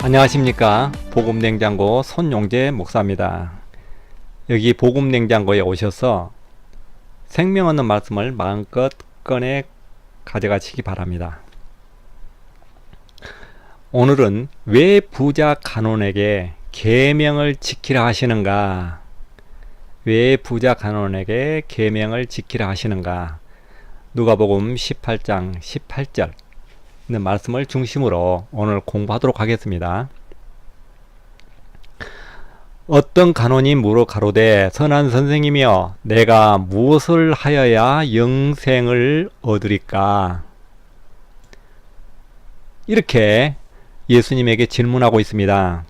안녕하십니까. 복음냉장고 손용재 목사입니다. 여기 복음냉장고에 오셔서 생명 얻는 말씀을 마음껏 꺼내 가져가시기 바랍니다. 오늘은 왜 부자 간원에게 계명을 지키라 하시는가? 왜 부자 간원에게 계명을 지키라 하시는가? 누가복음 18장 18절 있는 말씀을 중심으로 오늘 공부하도록 하겠습니다. 어떤 간원이 물어 가로되 선한 선생님이여 내가 무엇을 하여야 영생을 얻으리까? 이렇게 예수님에게 질문하고 있습니다.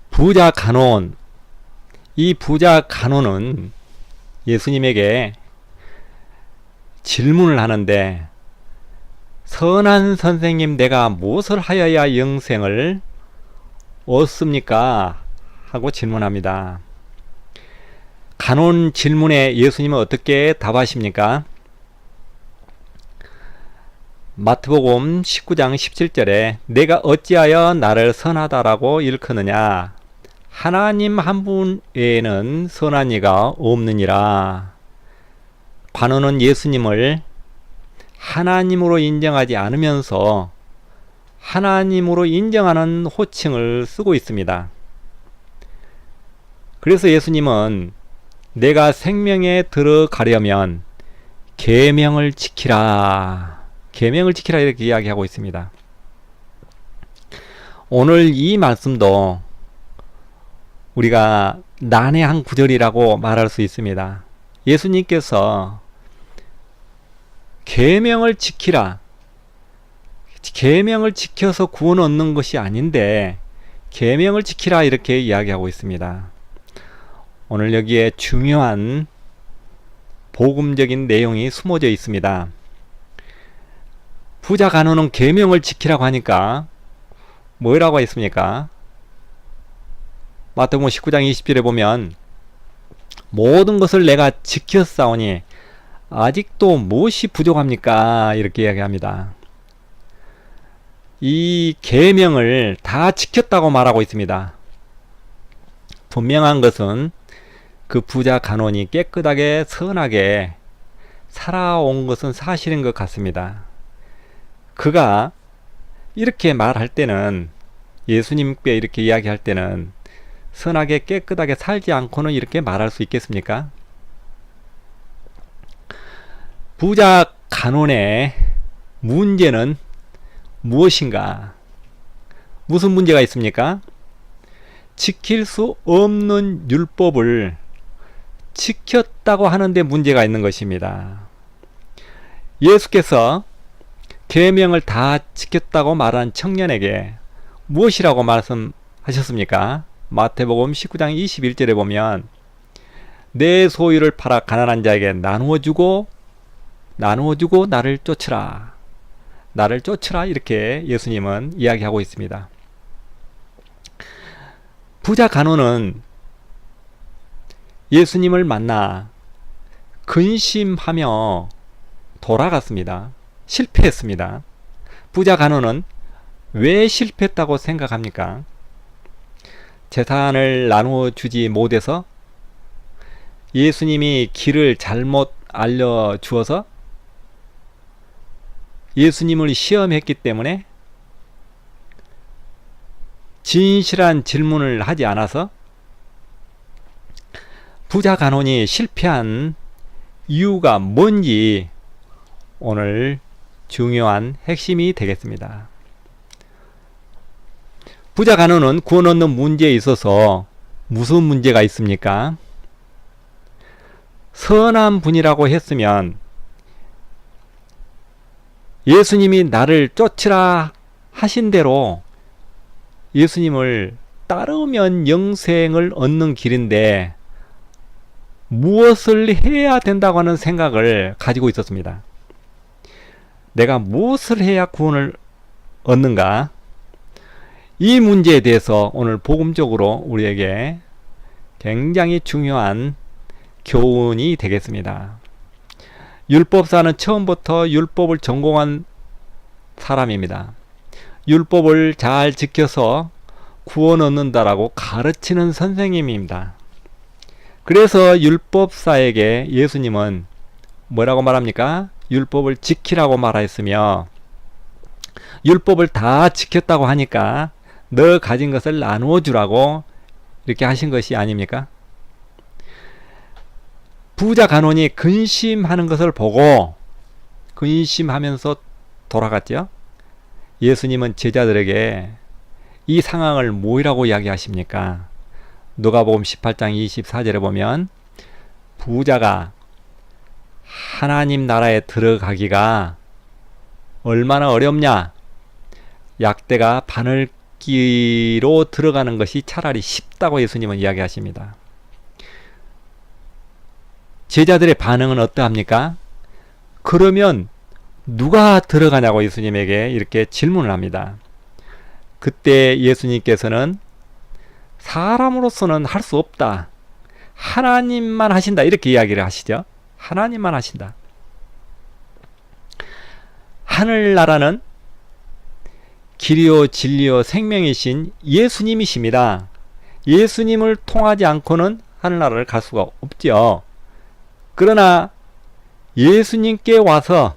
부자 간원, 이 부자 간원은 예수님에게 질문을 하는데 선한 선생님 내가 무엇을 하여야 영생을 얻습니까? 하고 질문합니다. 간원 질문에 예수님은 어떻게 답하십니까? 마태복음 19장 17절에 내가 어찌하여 나를 선하다라고 일컫느냐? 하나님 한 분 외에는 선한 이가 없느니라. 간원은 예수님을 하나님으로 인정하지 않으면서 하나님으로 인정하는 호칭을 쓰고 있습니다. 그래서 예수님은 내가 생명에 들어가려면 계명을 지키라. 계명을 지키라 이렇게 이야기하고 있습니다. 오늘 이 말씀도 우리가 난해한 구절이라고 말할 수 있습니다. 예수님께서 계명을 지키라. 계명을 지켜서 구원 얻는 것이 아닌데 계명을 지키라 이렇게 이야기하고 있습니다. 오늘 여기에 중요한 복음적인 내용이 숨어져 있습니다. 부자 간원은 계명을 지키라고 하니까 뭐라고 했습니까? 마태복음 19장 20절에 보면 모든 것을 내가 지켰사오니 아직도 무엇이 부족합니까? 이렇게 이야기합니다. 이 계명을 다 지켰다고 말하고 있습니다. 분명한 것은 그 부자 간원이 깨끗하게 선하게 살아온 것은 사실인 것 같습니다. 그가 이렇게 말할 때는 예수님께 이렇게 이야기할 때는 선하게 깨끗하게 살지 않고는 이렇게 말할 수 있겠습니까? 부자 간원의 문제는 무엇인가? 무슨 문제가 있습니까? 지킬 수 없는 율법을 지켰다고 하는데 문제가 있는 것입니다. 예수께서 계명을 다 지켰다고 말한 청년에게 무엇이라고 말씀하셨습니까? 마태복음 19장 21절에 보면 내 소유를 팔아 가난한 자에게 나누어주고 나를 쫓으라. 나를 쫓으라 이렇게 예수님은 이야기하고 있습니다. 부자 간원은 예수님을 만나 근심하며 돌아갔습니다. 실패했습니다. 부자 간원은 왜 실패했다고 생각합니까? 재산을 나누어 주지 못해서? 예수님이 길을 잘못 알려주어서? 예수님을 시험했기 때문에? 진실한 질문을 하지 않아서? 부자 간원이 실패한 이유가 뭔지 오늘 중요한 핵심이 되겠습니다. 부자 간원은 구원 얻는 문제에 있어서 무슨 문제가 있습니까? 선한 분이라고 했으면 예수님이 나를 쫓으라 하신 대로 예수님을 따르면 영생을 얻는 길인데 무엇을 해야 된다고 하는 생각을 가지고 있었습니다. 내가 무엇을 해야 구원을 얻는가? 이 문제에 대해서 오늘 복음적으로 우리에게 굉장히 중요한 교훈이 되겠습니다. 율법사는 처음부터 율법을 전공한 사람입니다. 율법을 잘 지켜서 구원 얻는다라고 가르치는 선생님입니다. 그래서 율법사에게 예수님은 뭐라고 말합니까? 율법을 지키라고 말하였으며, 율법을 다 지켰다고 하니까 너 가진 것을 나누어 주라고 이렇게 하신 것이 아닙니까? 부자 간원이 근심하는 것을 보고 근심하면서 돌아갔죠. 예수님은 제자들에게 이 상황을 뭐라고 이야기하십니까? 누가복음 18장 24절에 보면 부자가 하나님 나라에 들어가기가 얼마나 어렵냐? 약대가 바늘기로 들어가는 것이 차라리 쉽다고 예수님은 이야기하십니다. 제자들의 반응은 어떠합니까? 그러면 누가 들어가냐고 예수님에게 이렇게 질문을 합니다. 그때 예수님께서는 사람으로서는 할 수 없다. 하나님만 하신다. 이렇게 이야기를 하시죠. 하나님만 하신다. 하늘나라는 길이요 진리요 생명이신 예수님이십니다. 예수님을 통하지 않고는 하늘나라를 갈 수가 없죠. 그러나 예수님께 와서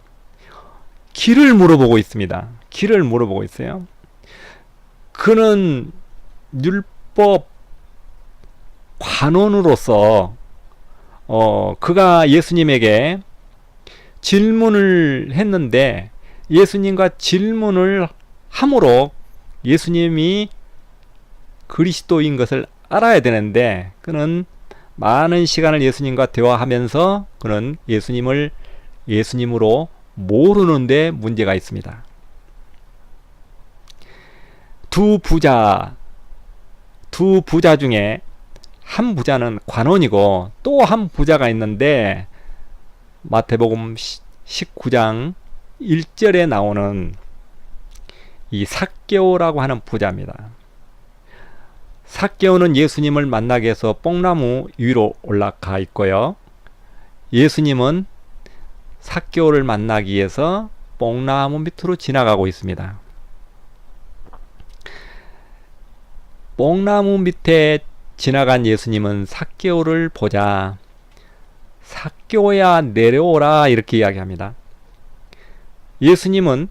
길을 물어보고 있습니다. 길을 물어보고 있어요. 그는 율법 관원으로서 그가 예수님에게 질문을 했는데 예수님과 질문을 함으로 예수님이 그리스도인 것을 알아야 되는데 그는 많은 시간을 예수님과 대화하면서 그는 예수님을 예수님으로 모르는 데 문제가 있습니다. 두 부자 중에 한 부자는 관원이고 또 한 부자가 있는데 마태복음 19장 1절에 나오는 이 삭개오라고 하는 부자입니다. 삭개오는 예수님을 만나기 위해서 뽕나무 위로 올라가 있고요. 예수님은 삭개오를 만나기 위해서 뽕나무 밑으로 지나가고 있습니다. 뽕나무 밑에 지나간 예수님은 삭개오를 보자 삭개오야 내려오라 이렇게 이야기합니다. 예수님은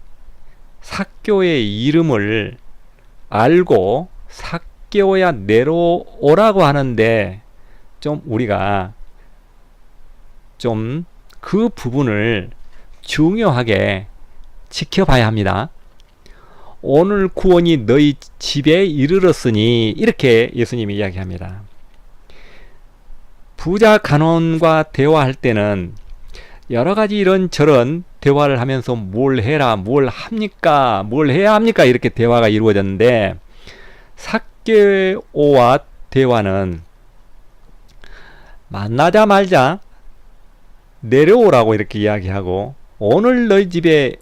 삭개오의 이름을 알고 삭개오야 내려오라고 하는데 좀 우리가 좀 그 부분을 중요하게 지켜봐야 합니다. 오늘 구원이 너희 집에 이르렀으니 이렇게 예수님이 이야기합니다. 부자 간원과 대화할 때는 여러 가지 이런저런 대화를 하면서 뭘 해라, 뭘 합니까, 뭘 해야 합니까 이렇게 대화가 이루어졌는데 삭개오와 대화는 만나자마자 내려오라고 이렇게 이야기하고 오늘 너희 집에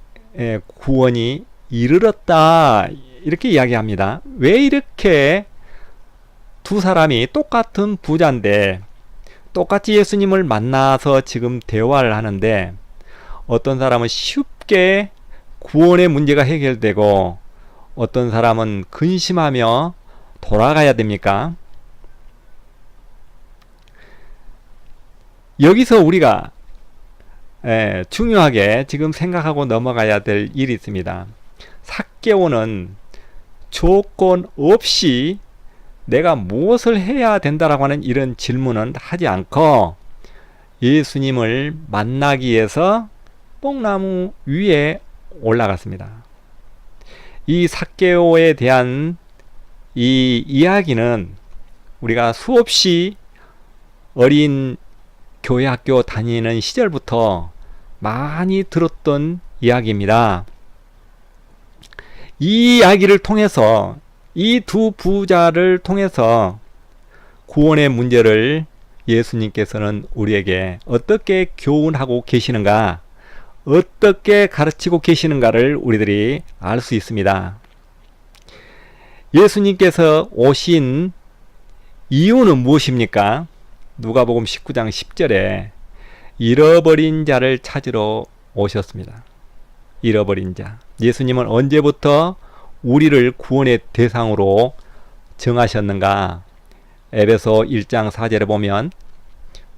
구원이 이르렀다 이렇게 이야기합니다. 왜 이렇게 두 사람이 똑같은 부자인데 똑같이 예수님을 만나서 지금 대화를 하는데 어떤 사람은 쉽게 구원의 문제가 해결되고 어떤 사람은 근심하며 돌아가야 됩니까? 여기서 우리가 중요하게 지금 생각하고 넘어가야 될 일이 있습니다. 삭개오는 조건 없이 내가 무엇을 해야 된다라고 하는 이런 질문은 하지 않고 예수님을 만나기 위해서 뽕나무 위에 올라갔습니다. 이 삭개오에 대한 이 이야기는 우리가 수없이 어린 교회 학교 다니는 시절부터 많이 들었던 이야기입니다. 이 이야기를 통해서 이 두 부자를 통해서 구원의 문제를 예수님께서는 우리에게 어떻게 교훈하고 계시는가, 어떻게 가르치고 계시는가를 우리들이 알 수 있습니다. 예수님께서 오신 이유는 무엇입니까? 누가복음 19장 10절에 잃어버린 자를 찾으러 오셨습니다. 잃어버린 자. 예수님은 언제부터 우리를 구원의 대상으로 정하셨는가? 에베소 1장 4절에 보면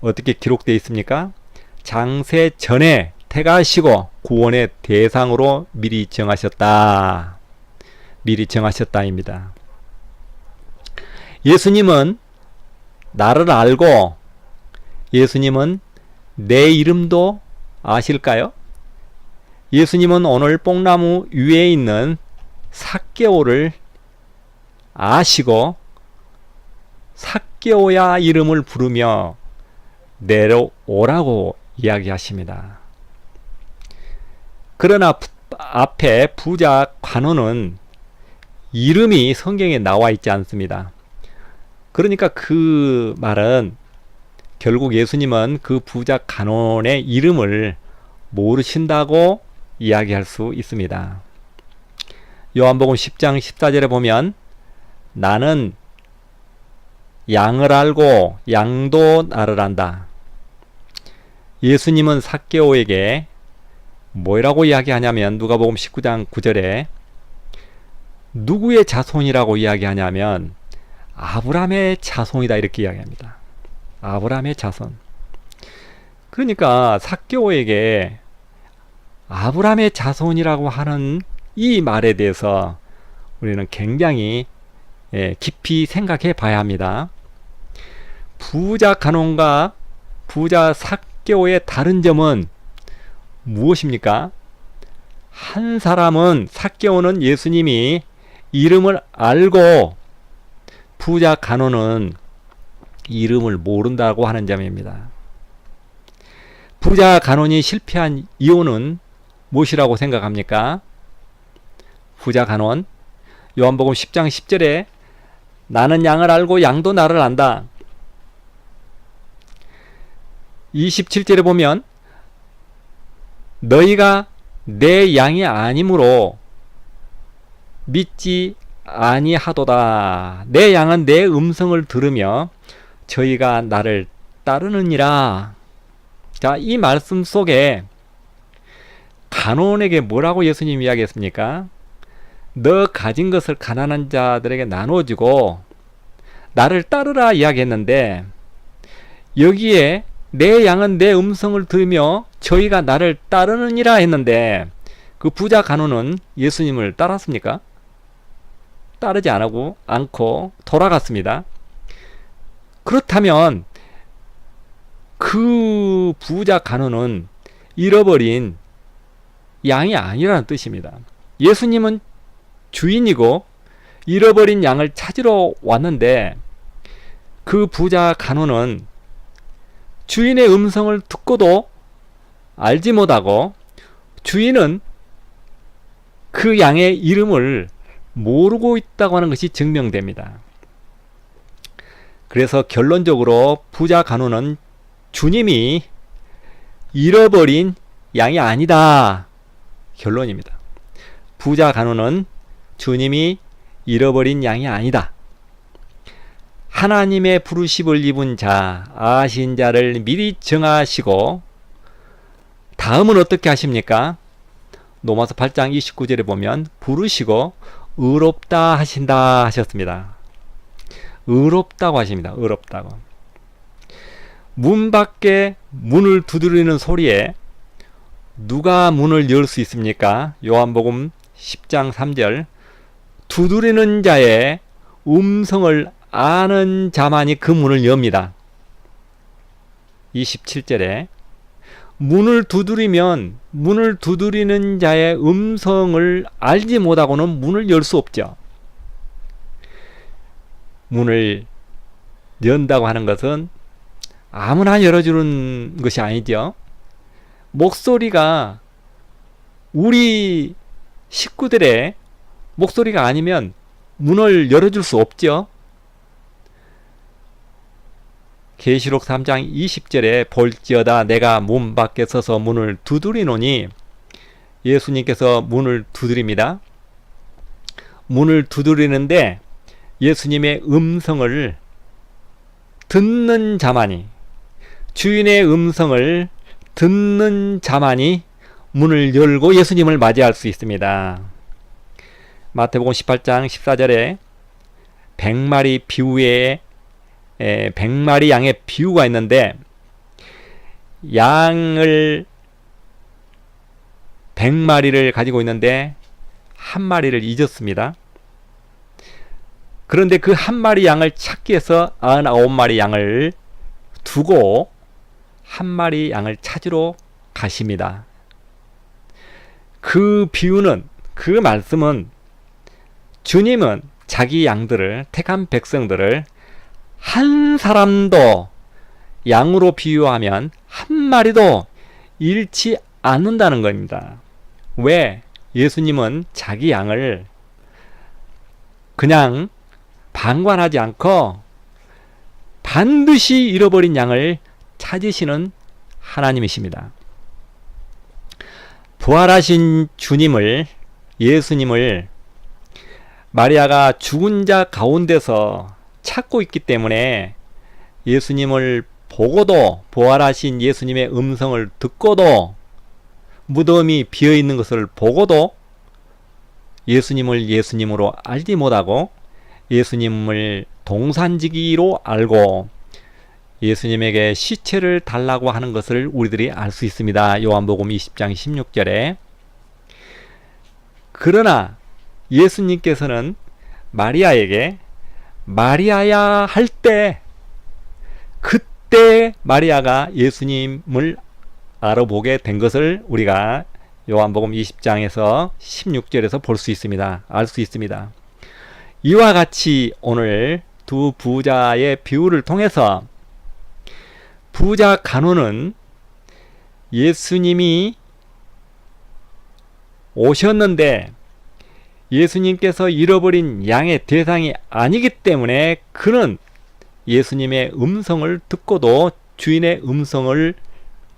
어떻게 기록되어 있습니까? 장세 전에 택하시고 구원의 대상으로 미리 정하셨다. 미리 정하셨다입니다. 예수님은 나를 알고 예수님은 내 이름도 아실까요? 예수님은 오늘 뽕나무 위에 있는 삭개오를 아시고 삭개오야 이름을 부르며 내려오라고 이야기하십니다. 그러나 앞에 부자 간호는 이름이 성경에 나와 있지 않습니다. 그러니까 그 말은 결국 예수님은 그 부자 간호의 이름을 모르신다고 이야기할 수 있습니다. 요한복음 10장 14절에 보면 나는 양을 알고 양도 나를 안다. 예수님은 삭개오에게 뭐라고 이야기하냐면 누가복음 19장 9절에 누구의 자손이라고 이야기하냐면 아브라함의 자손이다 이렇게 이야기합니다. 아브라함의 자손. 그러니까 삭개오에게 아브라함의 자손이라고 하는 이 말에 대해서 우리는 굉장히 깊이 생각해 봐야 합니다. 부자 간원과 부자 삭개오의 다른 점은 무엇입니까? 한 사람은 삭개오는 예수님이 이름을 알고 부자 간원은 이름을 모른다고 하는 점입니다. 부자 간원이 실패한 이유는 무엇이라고 생각합니까? 부자 간원 요한복음 10장 10절에 나는 양을 알고 양도 나를 안다. 27절에 보면 너희가 내 양이 아니므로 믿지 아니하도다. 내 양은 내 음성을 들으며 저희가 나를 따르느니라. 자, 이 말씀 속에 간원에게 뭐라고 예수님 이야기했습니까? 너 가진 것을 가난한 자들에게 나눠주고 나를 따르라 이야기했는데 여기에 내 양은 내 음성을 들으며 저희가 나를 따르느니라 했는데 그 부자 간원은 예수님을 따랐습니까? 따르지 않고 돌아갔습니다. 그렇다면 그 부자 간원은 잃어버린 양이 아니라는 뜻입니다. 예수님은 주인이고 잃어버린 양을 찾으러 왔는데 그 부자 간원은 주인의 음성을 듣고도 알지 못하고 주인은 그 양의 이름을 모르고 있다고 하는 것이 증명됩니다. 그래서 결론적으로 부자 간원은 주님이 잃어버린 양이 아니다. 결론입니다. 부자 간원은 주님이 잃어버린 양이 아니다. 하나님의 부르심을 입은 자, 아신 자를 미리 정하시고 다음은 어떻게 하십니까? 로마서 8장 29절에 보면 부르시고 의롭다 하신다 하셨습니다. 의롭다고 하십니다. 의롭다고. 문 밖에 문을 두드리는 소리에 누가 문을 열 수 있습니까? 요한복음 10장 3절 두드리는 자의 음성을 아는 자만이 그 문을 엽니다. 27절에 문을 두드리면 문을 두드리는 자의 음성을 알지 못하고는 문을 열 수 없죠. 문을 연다고 하는 것은 아무나 열어주는 것이 아니죠. 목소리가 우리 식구들의 목소리가 아니면 문을 열어줄 수 없죠. 계시록 3장 20절에 볼지어다 내가 문 밖에 서서 문을 두드리노니 예수님께서 문을 두드립니다. 문을 두드리는데 예수님의 음성을 듣는 자만이 주인의 음성을 듣는 자만이 문을 열고 예수님을 맞이할 수 있습니다. 마태복음 18장 14절에 100마리 비유에 100마리 양의 비유가 있는데, 양을 100마리를 가지고 있는데 한 마리를 잊었습니다. 그런데 그 한 마리 양을 찾기 위해서 99마리 양을 두고 한 마리 양을 찾으러 가십니다. 그 비유는, 그 말씀은 주님은 자기 양들을, 택한 백성들을 한 사람도 양으로 비유하면 한 마리도 잃지 않는다는 겁니다. 왜? 예수님은 자기 양을 그냥 방관하지 않고 반드시 잃어버린 양을 찾으시는 하나님이십니다. 부활하신 주님을, 예수님을 마리아가 죽은 자 가운데서 찾고 있기 때문에 예수님을 보고도, 부활하신 예수님의 음성을 듣고도, 무덤이 비어있는 것을 보고도 예수님을 예수님으로 알지 못하고 예수님을 동산지기로 알고 예수님에게 시체를 달라고 하는 것을 우리들이 알 수 있습니다. 요한복음 20장 16절에. 그러나 예수님께서는 마리아에게 마리아야 할 때, 그때 마리아가 예수님을 알아보게 된 것을 우리가 요한복음 20장에서 16절에서 볼 수 있습니다. 알 수 있습니다. 이와 같이 오늘 두 부자의 비유를 통해서 부자 간호는 예수님이 오셨는데 예수님께서 잃어버린 양의 대상이 아니기 때문에 그는 예수님의 음성을 듣고도 주인의 음성을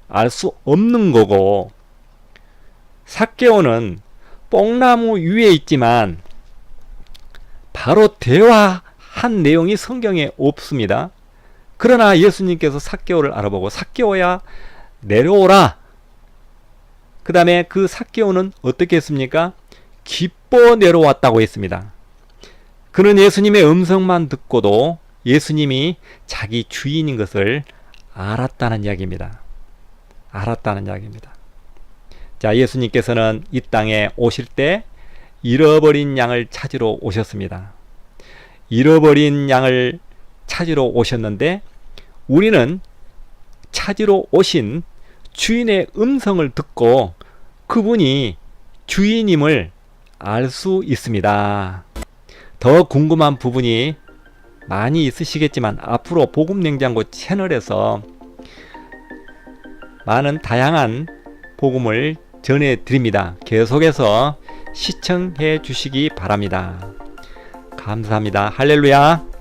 알 수 없는 거고, 삭개오는 뽕나무 위에 있지만 바로 대화한 내용이 성경에 없습니다. 그러나 예수님께서 삭개오를 알아보고 삭개오야 내려오라. 그 다음에 그 삭개오는 어떻게 했습니까? 기뻐 내려왔다고 했습니다. 그는 예수님의 음성만 듣고도 예수님이 자기 주인인 것을 알았다는 이야기입니다. 알았다는 이야기입니다. 자, 예수님께서는 이 땅에 오실 때 잃어버린 양을 찾으러 오셨습니다. 잃어버린 양을 찾으러 오셨는데 우리는 찾으러 오신 주인의 음성을 듣고 그분이 주인임을 알 수 있습니다. 더 궁금한 부분이 많이 있으시겠지만 앞으로 복음냉장고 채널에서 많은 다양한 복음을 전해드립니다. 계속해서 시청해 주시기 바랍니다. 감사합니다. 할렐루야.